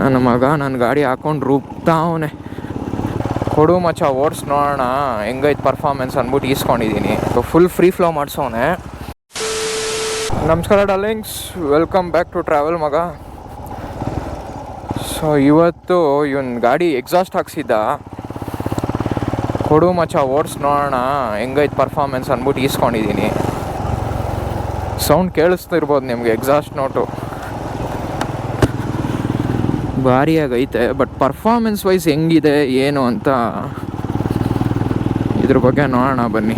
ನನ್ನ ಮಗ ನನ್ನ ಗಾಡಿ ಹಾಕೊಂಡು ರುಬ್ತಾವನೆ. ಕೊಡು ಮಚ್ಚ ಓಡಿಸ್ ನೋಡೋಣ ಹೆಂಗೈತೆ ಪರ್ಫಾರ್ಮೆನ್ಸ್ ಅಂದ್ಬಿಟ್ಟು ಈಸ್ಕೊಂಡಿದ್ದೀನಿ. ಫುಲ್ ಫ್ರೀ ಫ್ಲೋ ಮಾಡಿಸೋನೆ. ನಮಸ್ಕಾರ darlings, welcome back to travel ಮಗ. ಸೊ ಇವತ್ತು ಇವನ್ ಗಾಡಿ ಎಕ್ಸಾಸ್ಟ್ ಹಾಕ್ಸಿದ್ದ. ಕೊಡು ಮಚ್ಚ ಓಡಿಸ್ ನೋಡೋಣ ಹೆಂಗೈತೆ ಪರ್ಫಾರ್ಮೆನ್ಸ್ ಅಂದ್ಬಿಟ್ಟು ಈಸ್ಕೊಂಡಿದ್ದೀನಿ. ಸೌಂಡ್ ಕೇಳಿಸ್ತಿರ್ಬೋದು ನಿಮಗೆ, ಎಕ್ಸಾಸ್ಟ್ ನೋಟು ಭಾರಿಯಾಗೈತೆ. ಬಟ್ ಪರ್ಫಾರ್ಮೆನ್ಸ್ ವೈಸ್ ಹೆಂಗಿದೆ ಏನು ಅಂತ ಇದ್ರ ಬಗ್ಗೆ ನೋಡೋಣ ಬನ್ನಿ.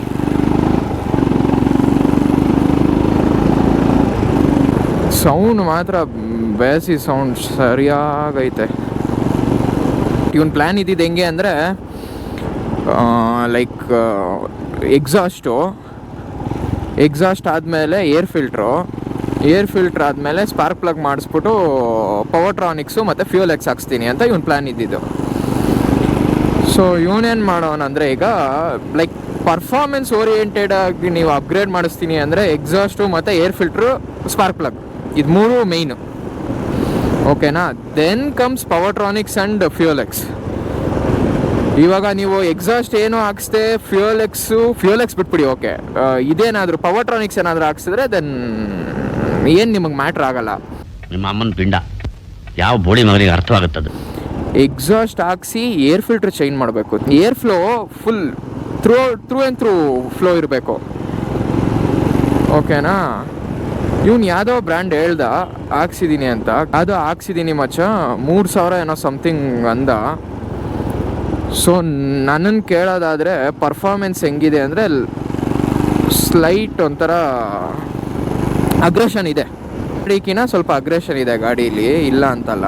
ಸೌಂಡ್ ಮಾತ್ರ ಬೇಸಿ ಸೌಂಡ್ ಸರಿಯಾಗೈತೆ. ಇವನ್ ಪ್ಲ್ಯಾನ್ ಇದ್ದಿದ್ದು ಹೆಂಗೆ ಅಂದರೆ ಲೈಕ್ ಎಕ್ಸಾಸ್ಟ್ ಆದಮೇಲೆ ಏರ್ ಫಿಲ್ಟ್ರ್ ಆದಮೇಲೆ ಸ್ಪಾರ್ಕ್ ಪ್ಲಗ್ ಮಾಡಿಸ್ಬಿಟ್ಟು ಪವರ್ಟ್ರಾನಿಕ್ಸು ಮತ್ತು ಫ್ಯೂಲ್ ಎಕ್ಸ್ ಹಾಕ್ಸ್ತೀನಿ ಅಂತ ಇವನ್ ಪ್ಲ್ಯಾನ್ ಇದ್ದಿದ್ದು. ಸೊ ಇವನೇನು ಮಾಡೋನಂದರೆ ಈಗ ಲೈಕ್ ಪರ್ಫಾರ್ಮೆನ್ಸ್ ಓರಿಯೆಂಟೆಡ್ ಆಗಿ ನೀವು ಅಪ್ಗ್ರೇಡ್ ಮಾಡಿಸ್ತೀನಿ ಅಂದರೆ ಎಕ್ಸಾಸ್ಟು ಮತ್ತು ಏರ್ ಫಿಲ್ಟ್ರು ಸ್ಪಾರ್ಕ್ ಪ್ಲಗ್ ಇದು ಮೂರು ಮೇಯ್ನು, ಓಕೆನಾ. Then comes Powertronics and fuel X. ಇವಾಗ ನೀವು ಎಕ್ಸಾಸ್ಟ್ ಏನೋ ಹಾಕ್ಸ್ದೆ ಫ್ಯೂಲ್ ಎಕ್ಸ್ ಬಿಟ್ಬಿಡಿ, ಓಕೆ. ಇದೇನಾದರೂ ಪವರ್ಟ್ರಾನಿಕ್ಸ್ ಏನಾದರೂ ಹಾಕ್ಸಿದ್ರೆ ದೆನ್ ಏನು ನಿಮಗೆ ಮ್ಯಾಟ್ರ್ ಆಗಲ್ಲ. ನಿಮ್ಮ ಅಮ್ಮನ ಪಿಂಡ ಯಾವ ಬೋಡಿ ಮಗನಿಗೆ ಅರ್ಥವಾಗುತ್ತದೆ. ಎಕ್ಸಾಸ್ಟ್ ಹಾಕ್ಸಿ ಏರ್ ಫಿಲ್ಟ್ರ್ ಚೇಂಜ್ ಮಾಡಬೇಕು. Air flow full through and through flow ಇರಬೇಕು, ಓಕೆನಾ. ಇವನು ಯಾವುದೋ ಬ್ರ್ಯಾಂಡ್ ಹೇಳ್ದ ಹಾಕ್ಸಿದ್ದೀನಿ ಅಂತ, ಅದು ಹಾಕ್ಸಿದ್ದೀನಿ ಮಚ್ಚ 3,000 ಏನೋ ಸಮಥಿಂಗ್ ಅಂದ. ಸೊ ನನ್ನನ್ನು ಕೇಳೋದಾದರೆ ಪರ್ಫಾರ್ಮೆನ್ಸ್ ಹೆಂಗಿದೆ ಅಂದರೆ ಸ್ಲೈಟ್ ಒಂಥರ ಅಗ್ರೆಷನ್ ಇದೆ, ಗಾಡಿಗಿನ ಸ್ವಲ್ಪ ಅಗ್ರೆಷನ್ ಇದೆ ಗಾಡೀಲಿ, ಇಲ್ಲ ಅಂತಲ್ಲ.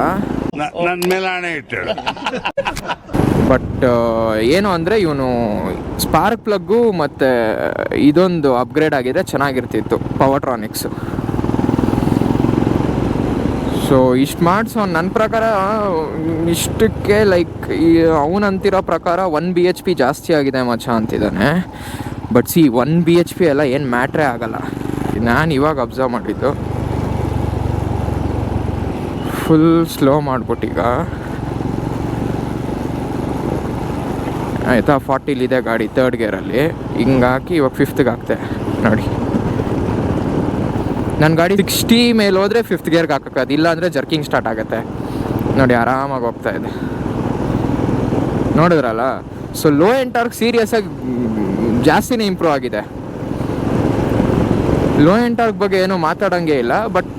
ಬಟ್ ಏನು ಅಂದರೆ ಇವನು ಸ್ಪಾರ್ಕ್ ಪ್ಲಗ್ಗು ಮತ್ತು ಇದೊಂದು ಅಪ್ಗ್ರೇಡ್ ಆಗಿದೆ, ಚೆನ್ನಾಗಿರ್ತಿತ್ತು ಪವರ್ಟ್ರಾನಿಕ್ಸು. ಸೊ ಇಷ್ಟು ಮಾಡಿಸೋ ನನ್ನ ಪ್ರಕಾರ ಇಷ್ಟಕ್ಕೆ ಲೈಕ್ ಅವನಂತಿರೋ ಪ್ರಕಾರ 1 BHP ಜಾಸ್ತಿ ಆಗಿದೆ ಮಚ್ಚ ಅಂತಿದ್ದಾನೆ. ಬಟ್ 1 BHP ಎಲ್ಲ ಏನು ಮ್ಯಾಟ್ರೇ ಆಗಲ್ಲ. ನಾನು ಇವಾಗ ಅಬ್ಸರ್ವ್ ಮಾಡಿದ್ದು ಫುಲ್ ಸ್ಲೋ ಮಾಡ್ಬಿಟ್ಟೀಗ ಆಯಿತಾ. 40 ಗಾಡಿ 3rd ಗೇರಲ್ಲಿ ಹಿಂಗಾಕಿ ಇವಾಗ 5th ಹಾಕ್ತೆ ನೋಡಿ. ನನ್ನ ಗಾಡಿ 60 ಮೇಲೆ ಹೋದರೆ 5th ಗೇರ್ಗೆ ಹಾಕೋದು, ಇಲ್ಲ ಅಂದರೆ ಜರ್ಕಿಂಗ್ ಸ್ಟಾರ್ಟ್ ಆಗುತ್ತೆ ನೋಡಿ. ಆರಾಮಾಗಿ ಹೋಗ್ತಾ ಇದೆ, ನೋಡಿದ್ರಲ್ಲ. ಸೊ ಲೋ ಎಂಡ್ ಟಾರ್ಕ್ ಸೀರಿಯಸ್ಸಾಗಿ ಜಾಸ್ತಿನೇ ಇಂಪ್ರೂವ್ ಆಗಿದೆ. ಲೋ ಎಂಡ್ ಟಾರ್ಕ್ ಬಗ್ಗೆ ಏನೂ ಮಾತಾಡೋಂಗೆ ಇಲ್ಲ. ಬಟ್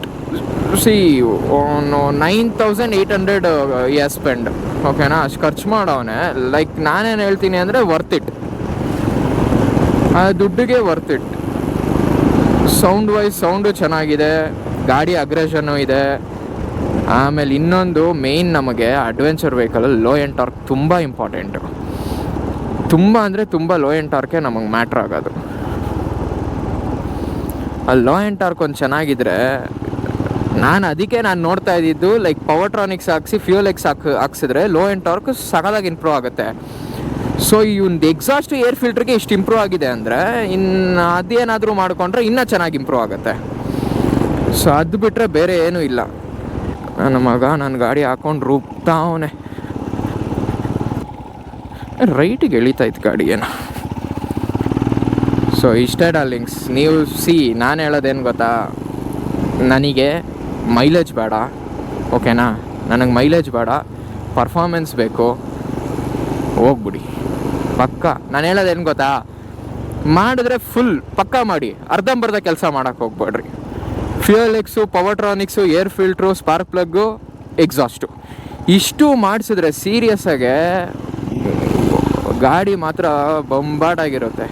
9,800 ಸ್ಪೆಂಡ್, ಓಕೆನಾ. ಅಷ್ಟು ಖರ್ಚು ಮಾಡೋನೆ. ಲೈಕ್ ನಾನೇನು ಹೇಳ್ತೀನಿ ಅಂದರೆ ವರ್ತ್ ಇಟ್, ಆ ದುಡ್ಡಿಗೆ ವರ್ತ್ ಇಟ್. ಸೌಂಡು ಚೆನ್ನಾಗಿದೆ, ಗಾಡಿ ಅಗ್ರೆಷನ್ನು ಇದೆ. ಆಮೇಲೆ ಇನ್ನೊಂದು ಮೇಯ್ನ್, ನಮಗೆ ಅಡ್ವೆಂಚರ್ ವೆಹಿಕಲಲ್ಲಿ ಲೋ ಎಂಡ್ ಟಾರ್ಕ್ ತುಂಬ ಇಂಪಾರ್ಟೆಂಟು. ತುಂಬ ಅಂದರೆ ತುಂಬ ಲೋ ಎಂಡ್ ಟಾರ್ಕೆ ನಮಗೆ ಮ್ಯಾಟ್ರ್ ಆಗೋದು. ಅಲ್ಲಿ ಲೋ ಎಂಡ್ ಟಾರ್ಕ್ ಒಂದು ಚೆನ್ನಾಗಿದ್ರೆ ಅದಕ್ಕೆ ನಾನು ನೋಡ್ತಾ ಇದ್ದಿದ್ದು ಲೈಕ್ ಪವರ್ಟ್ರಾನಿಕ್ಸ್ ಹಾಕ್ಸಿ ಫ್ಯೂಲ್ ಎಕ್ಸ್ ಹಾಕ್ಸಿದ್ರೆ ಲೋ ಎಂಡ್ ಟಾರ್ಕ್ ಸಖತ್ತಾಗಿ ಇಂಪ್ರೂವ್ ಆಗುತ್ತೆ. ಸೊ ಇವ್ನದು ಎಕ್ಸಾಸ್ಟ್ ಏರ್ ಫಿಲ್ಟ್ರಿಗೆ ಇಷ್ಟು ಇಂಪ್ರೂವ್ ಆಗಿದೆ ಅಂದರೆ ಇನ್ನು ಅದೇನಾದರೂ ಮಾಡಿಕೊಂಡ್ರೆ ಇನ್ನೂ ಚೆನ್ನಾಗಿ ಇಂಪ್ರೂವ್ ಆಗುತ್ತೆ. ಸೊ ಅದು ಬಿಟ್ಟರೆ ಬೇರೆ ಏನೂ ಇಲ್ಲ. ನನ್ನ ಮಗ ನನ್ನ ಗಾಡಿ ಹಾಕೊಂಡು ರುಬ್ತಾವನೆ. ರೈಟಿಗೆ ಎಳಿತಾಯ್ತು ಗಾಡಿ ಏನು. ಸೊ ಇಷ್ಟೇ ಡಾರ್ಲಿಂಗ್ಸ್. ನೀವು ನಾನು ಹೇಳೋದೇನು ಗೊತ್ತಾ, ನನಗೆ ಮೈಲೇಜ್ ಬೇಡ, ಓಕೆನಾ. ನನಗೆ ಮೈಲೇಜ್ ಬೇಡ, ಪರ್ಫಾರ್ಮೆನ್ಸ್ ಬೇಕು, ಹೋಗ್ಬಿಡಿ ಪಕ್ಕ. ನಾನು ಹೇಳೋದೇನು ಗೊತ್ತಾ, ಮಾಡಿದ್ರೆ ಫುಲ್ ಪಕ್ಕ ಮಾಡಿ, ಅರ್ಧಂಬರ್ಧ ಕೆಲಸ ಮಾಡೋಕ್ಕೆ ಹೋಗ್ಬೇಡ್ರಿ. Fuel X, Powertronics, air filter, spark plug, exhaust ಇಷ್ಟು ಮಾಡಿಸಿದ್ರೆ ಸೀರಿಯಸ್ಸಾಗೆ ಗಾಡಿ ಮಾತ್ರ ಬೊಂಬಾಟಾಗಿರುತ್ತೆ.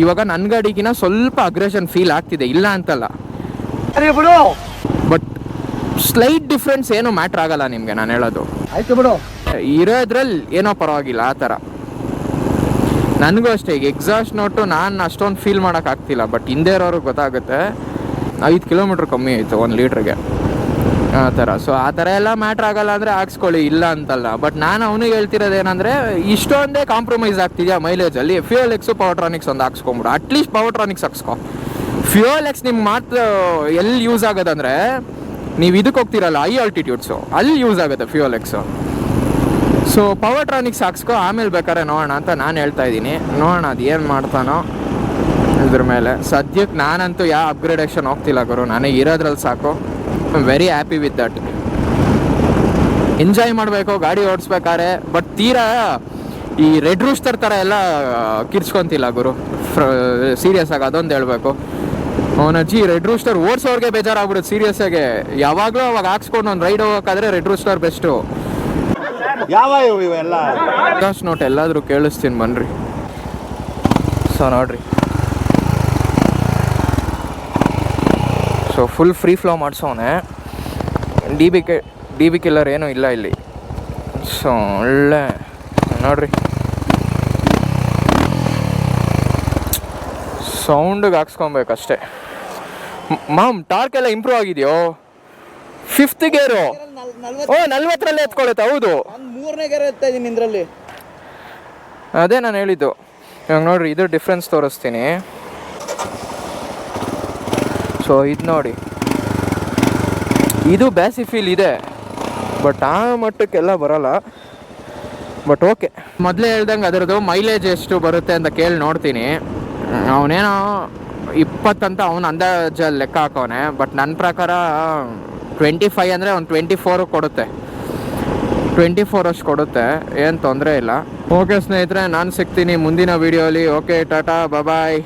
ಇವಾಗ ನನ್ನ ಗಾಡಿಗಿನ ಸ್ವಲ್ಪ ಅಗ್ರೆಷನ್ ಫೀಲ್ ಆಗ್ತಿದೆ, ಇಲ್ಲ ಅಂತಲ್ಲ. ಬಟ್ ಸ್ಲೈಟ್ ಡಿಫ್ರೆನ್ಸ್ ಏನೋ ಮ್ಯಾಟ್ರ್ ಆಗಲ್ಲ ನಿಮಗೆ. ನಾನು ಹೇಳೋದು ಆಯ್ತು ಬಿಡು, ಇರೋದ್ರಲ್ಲಿ ಏನೋ ಪರವಾಗಿಲ್ಲ ಆ ಥರ. ನನಗೂ ಅಷ್ಟೇ, ಈಗ ಎಕ್ಸಾಸ್ಟ್ ನೋಟು ನಾನು ಅಷ್ಟೊಂದು ಫೀಲ್ ಮಾಡೋಕ್ಕಾಗ್ತಿಲ್ಲ. ಬಟ್ ಹಿಂದೆ ಇರೋರಿಗೆ ಗೊತ್ತಾಗುತ್ತೆ. 5 ಕಿಲೋಮೀಟ್ರ್ ಕಮ್ಮಿ ಆಯಿತು 1 ಲೀಟ್ರಿಗೆ ಆ ಥರ. ಸೊ ಆ ಥರ ಎಲ್ಲ ಮ್ಯಾಟ್ರ್ ಆಗಲ್ಲ ಅಂದರೆ ಹಾಕ್ಸ್ಕೊಳ್ಳಿ, ಇಲ್ಲ ಅಂತಲ್ಲ. ಬಟ್ ನಾನು ಅವನಿಗೆ ಹೇಳ್ತಿರೋದೇನೆಂದರೆ, ಇಷ್ಟೊಂದೇ ಕಾಂಪ್ರಮೈಸ್ ಆಗ್ತಿದೆಯಾ ಮೈಲೇಜಲ್ಲಿ, ಫ್ಯೂಯಲ್ ಎಕ್ಸು ಪವರ್ಟ್ರಾನಿಕ್ಸ್ ಒಂದು ಹಾಕ್ಸ್ಕೊಂಬಿಡು. ಅಟ್ಲೀಸ್ಟ್ ಪವರ್ಟ್ರಾನಿಕ್ಸ್ ಹಾಕ್ಸ್ಕೊ, ಫ್ಯೂಯಲ್ ಎಕ್ಸ್ ನಿಮ್ಗೆ ಮಾತ್ರ ಎಲ್ಲಿ ಯೂಸ್ ಆಗೋದಂದರೆ ನೀವು ಇದಕ್ಕೆ ಹೋಗ್ತಿರಲ್ಲ ಹೈ ಆಲ್ಟಿಟ್ಯೂಡ್ಸು, ಅಲ್ಲಿ ಯೂಸ್ ಆಗುತ್ತೆ ಫ್ಯೂಯಲ್ ಎಕ್ಸು. ಸೊ ಪವರ್ಟ್ರಾನಿಕ್ಸ್ ಹಾಕ್ಸ್ಕೊ, ಆಮೇಲೆ ಬೇಕಾದ್ರೆ ನೋಡೋಣ ಅಂತ ನಾನು ಹೇಳ್ತಾ ಇದ್ದೀನಿ. ನೋಡೋಣ ಅದು ಏನು ಮಾಡ್ತಾನೋ ಇದ್ರ ಮೇಲೆ. ಸದ್ಯಕ್ಕೆ ನಾನಂತೂ ಯಾವ ಅಪ್ಗ್ರೇಡೇಷನ್ ಹೋಗ್ತಿಲ್ಲ ಗುರು, ನನಗೆ ಇರೋದ್ರಲ್ಲಿ ಸಾಕು. I am very happy with that. Enjoy ಮಾಡಬೇಕು ಗಾಡಿ ಓಡಿಸ್ಬೇಕಾದ್ರೆ, ಬಟ್ ತೀರಾ ಈ ರೆಡ್ ರೂಸ್ಟರ್ ಥರ ಎಲ್ಲ ಕಿರ್ಚ್ಕೊತಿಲ್ಲ ಗುರು. ಸೀರಿಯಸ್ ಆಗಿ ಅದೊಂದು ಹೇಳಬೇಕು. ಅವನಜ್ಜಿ ರೆಡ್ ರೂಸ್ಟರ್ ಓಡಿಸೋರ್ಗೆ ಬೇಜಾರಾಗ್ಬಿಡುತ್ತೆ ಸೀರಿಯಸ್ ಆಗಿ. ಯಾವಾಗಲೂ ಅವಾಗ ಹಾಕ್ಸ್ಕೊಂಡು ಒಂದು ರೈಡ್ ಹೋಗೋಕ್ಕಾದ್ರೆ ರೆಡ್ ರೂಸ್ಟರ್ ಬೆಸ್ಟು. ಯಾವ ಇವೆಲ್ಲ ಕಾಸ್ಟ್ ನೋಟ್ ಎಲ್ಲಾದರೂ ಕೇಳಿಸ್ತೀನಿ ಬನ್ನಿರಿ. ಸೊ ನೋಡ್ರಿ, ಸೊ ಫುಲ್ ಫ್ರೀ ಫ್ಲೋ ಮಾಡಿಸೋನೆ. ಡಿ ಬಿ ಕಿಲ್ಲರ್ ಏನೂ ಇಲ್ಲ ಇಲ್ಲಿ. ಸೊ ಒಳ್ಳೆ ನೋಡ್ರಿ, ಸೌಂಡಿಗೆ ಹಾಕ್ಸ್ಕೊಬೇಕಷ್ಟೆ. ಮಾಮ್ ಟಾರ್ಕ್ ಎಲ್ಲ ಇಂಪ್ರೂವ್ ಆಗಿದೆಯೋ? 5th ಗೇರು 40ರಲ್ಲಿ ಎತ್ಕೊಳ್ಳುತ್ತೆ. ಹೌದು, 3ನೇ ಗೇರ್ ಎತ್ತಾ ಇದ್ದೀನಿ ಇದರಲ್ಲಿ. ಅದೇ ನಾನು ಹೇಳಿದ್ದು. ಇವಾಗ ನೋಡ್ರಿ, ಇದು ಡಿಫ್ರೆನ್ಸ್ ತೋರಿಸ್ತೀನಿ. ಸೊ ಇದು ನೋಡಿ, ಇದು ಬ್ಯಾಸಿ ಫೀಲ್ ಇದೆ, ಬಟ್ ಆ ಮಟ್ಟಕ್ಕೆಲ್ಲ ಬರೋಲ್ಲ. ಬಟ್ ಓಕೆ, ಮೊದಲೇ ಹೇಳ್ದಂಗೆ ಅದರದ್ದು ಮೈಲೇಜ್ ಎಷ್ಟು ಬರುತ್ತೆ ಅಂತ ಕೇಳಿ ನೋಡ್ತೀನಿ. ಅವನೇನೋ 20 ಅಂತ ಅವನು ಅಂದಾಜಲ್ಲಿ ಲೆಕ್ಕ ಹಾಕೋನೆ, ಬಟ್ ನನ್ನ ಪ್ರಕಾರ 25 ಅಂದರೆ ಒಂದು 24 ಕೊಡುತ್ತೆ. 24 ಅಷ್ಟು ಕೊಡುತ್ತೆ, ಏನು ತೊಂದರೆ ಇಲ್ಲ. ಓಕೆ ಸ್ನೇಹಿತರೆ, ನಾನು ಸಿಗ್ತೀನಿ ಮುಂದಿನ ವೀಡಿಯೋಲಿ. ಓಕೆ, ಟಾಟಾ, ಬಾಯ್.